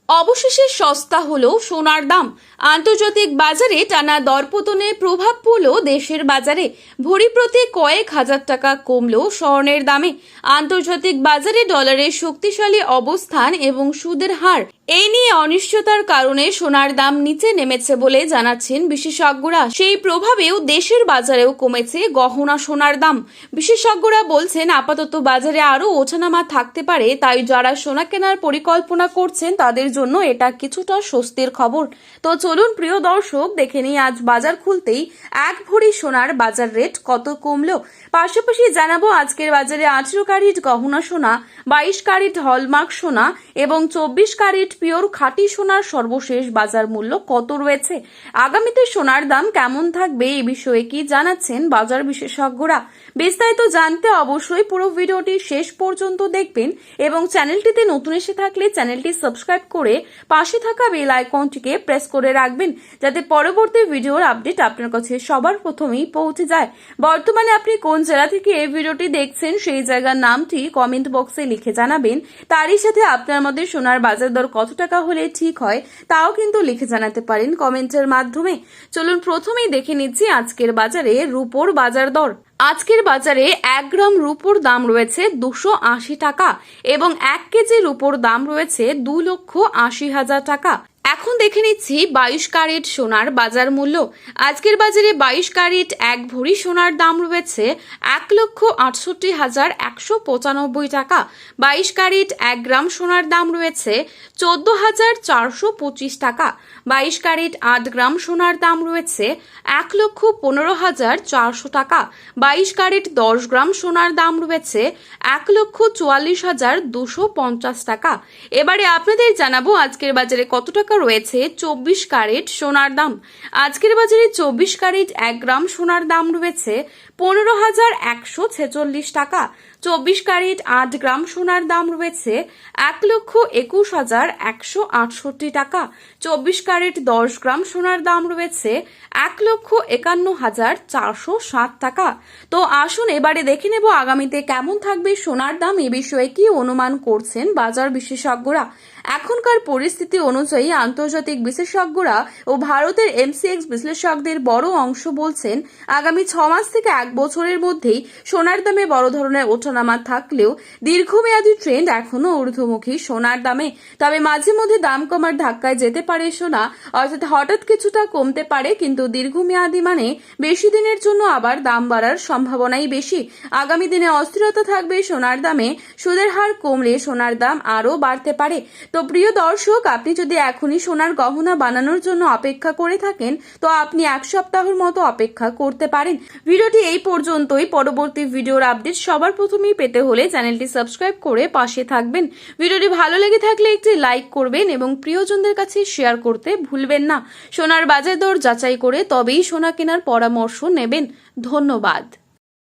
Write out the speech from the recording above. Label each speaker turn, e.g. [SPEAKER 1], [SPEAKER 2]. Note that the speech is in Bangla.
[SPEAKER 1] অবশেষে সস্তা হলো সোনার দাম। আন্তর্জাতিক বাজারে টানা দরপতনের প্রভাব পড়ল দেশের বাজারে। ভরি প্রতি কয়েক হাজার টাকা কমলো স্বর্ণের দামে। আন্তর্জাতিক বাজারে ডলারের শক্তিশালী অবস্থান এবং সুদের হার এই নিয়ে অনিশ্চয়তার কারণে সোনার দাম নিচে নেমেছে বলে জানাচ্ছেন বিশেষজ্ঞরা। সেই প্রভাবেও দেশের বাজারেও কমেছে গহনা সোনার দাম। বিশেষজ্ঞরা বলছেন আপাতত বাজারে আরো ওঠানামা থাকতে পারে, তাই যারা সোনা কেনার পরিকল্পনা করছেন তাদের জন্য এটা কিছুটা স্বস্তির খবর। তো চলুন প্রিয় দর্শক, দেখে নিই আজ বাজার খুলতেই এক ভরি সোনার বাজার রেট কত কমলো। পাশাপাশি জানাবো আজকের বাজারে 18 ক্যারেট গহনা সোনা, 22 ক্যারেট হলমার্ক সোনা এবং 24 ক্যারেট পিওর খাঁটি সোনার সর্বশেষ বাজার মূল্য কত রয়েছে। আগামীতে সোনার দাম কেমন থাকবে এই বিষয়ে কি জানাচ্ছেন বাজার বিশেষজ্ঞরা। বিস্তারিত জানতে অবশ্যই পুরো ভিডিওটি শেষ পর্যন্ত দেখবেন এবং চ্যানেলটিতে নতুন এসে থাকলে চ্যানেলটি সাবস্ক্রাইব করে পাশে থাকা বেল আইকনটিকে প্রেস করে রাখবেন, যাতে পরবর্তী ভিডিওর আপডেট আপনার কাছে সবার প্রথমেই পৌঁছে যায়। বর্তমানে আপনি কোন জেলা থেকে এই ভিডিওটি দেখছেন সেই জায়গার নামটি কমেন্ট বক্সে লিখে জানাবেন। তারই সাথে আপনার মধ্যে সোনার বাজার দর কত টাকা হলে ঠিক হয় তাও কিন্তু লিখে জানাতে পারেন কমেন্টের মাধ্যমে। চলুন প্রথমেই দেখে নিচ্ছি আজকের বাজারে রূপোর বাজার দর। আজকের বাজারে 1 গ্রাম রূপোর দাম রয়েছে 280 টাকা এবং 1 কেজি রূপোর দাম রয়েছে 2,80,000 টাকা। এখন দেখে নিচ্ছি 22 ক্যারেট সোনার বাজার মূল্য। আজকের বাজারে 22 ক্যারেট এক ভরি সোনার দাম রয়েছে 1,68,195 টাকা। 22 ক্যারেট 1 গ্রাম সোনার দাম রয়েছে 14,425 টাকা। 22 ক্যারেট 8 গ্রাম সোনার দাম রয়েছে 1,15,400 টাকা। 22 ক্যারেট 10 গ্রাম সোনার দাম রয়েছে 1,44,250 টাকা। এবারে আপনাদের জানাবো আজকের বাজারে কত টাকা রয়েছে 24 ক্যারেট সোনার দাম। আজকের বাজারে 24 ক্যারেট 1 গ্রাম সোনার দাম রয়েছে 15,146 টাকা। 24 ক্যারেট 8 গ্রাম সোনার দাম রয়েছে 1,21,168 টাকা। 24 ক্যারেট 10 গ্রাম সোনার দাম রয়েছে 1,51,407 টাকা। তো আসুন এবারে দেখে নেব আগামীতে কেমন থাকবে সোনার দাম, এ বিষয়ে কি অনুমান করছেন বাজার বিশেষজ্ঞরা। এখনকার পরিস্থিতি অনুযায়ী আন্তর্জাতিক বিশেষজ্ঞরা ও ভারতের এমসিএক্স বিশ্লেষকদের বড় অংশ বলছেন আগামী 6 মাস থেকে 1 বছরের মধ্যেই সোনার দামে বড় ধরনের ওঠানামা থাকলেও দীর্ঘমেয়াদী ট্রেন্ড এখনো ঊর্ধ্বমুখী সোনার দামে। তবে মাঝে মধ্যে দাম কমার ধাক্কায় যেতে পারে সোনা, অর্থাৎ হঠাৎ কিছুটা কমতে পারে, কিন্তু দীর্ঘমেয়াদী মানে বেশি দিনের জন্য আবার দাম বাড়ার সম্ভাবনাই বেশি। আগামী দিনে অস্থিরতা থাকবে সোনার দামে। সুদের হার কমলে সোনার দাম আরও বাড়তে পারে। তো প্রিয় দর্শক, আপনি যদি এখনই সোনার গহনা বানানোর জন্য অপেক্ষা করে থাকেন তো আপনি 1 সপ্তাহের মতো অপেক্ষা করতে পারেন। ভিডিওটি এই পর্যন্তই। পরবর্তী ভিডিওর আপডেট সবার প্রথমেই পেতে হলে চ্যানেলটি সাবস্ক্রাইব করে পাশে থাকবেন। ভিডিওটি ভালো লেগে থাকলে একটি লাইক করবেন এবং প্রিয়জনদের কাছে শেয়ার করতে ভুলবেন না। সোনার বাজার দর যাচাই করে তবেই সোনা কেনার পরামর্শ নেবেন। ধন্যবাদ।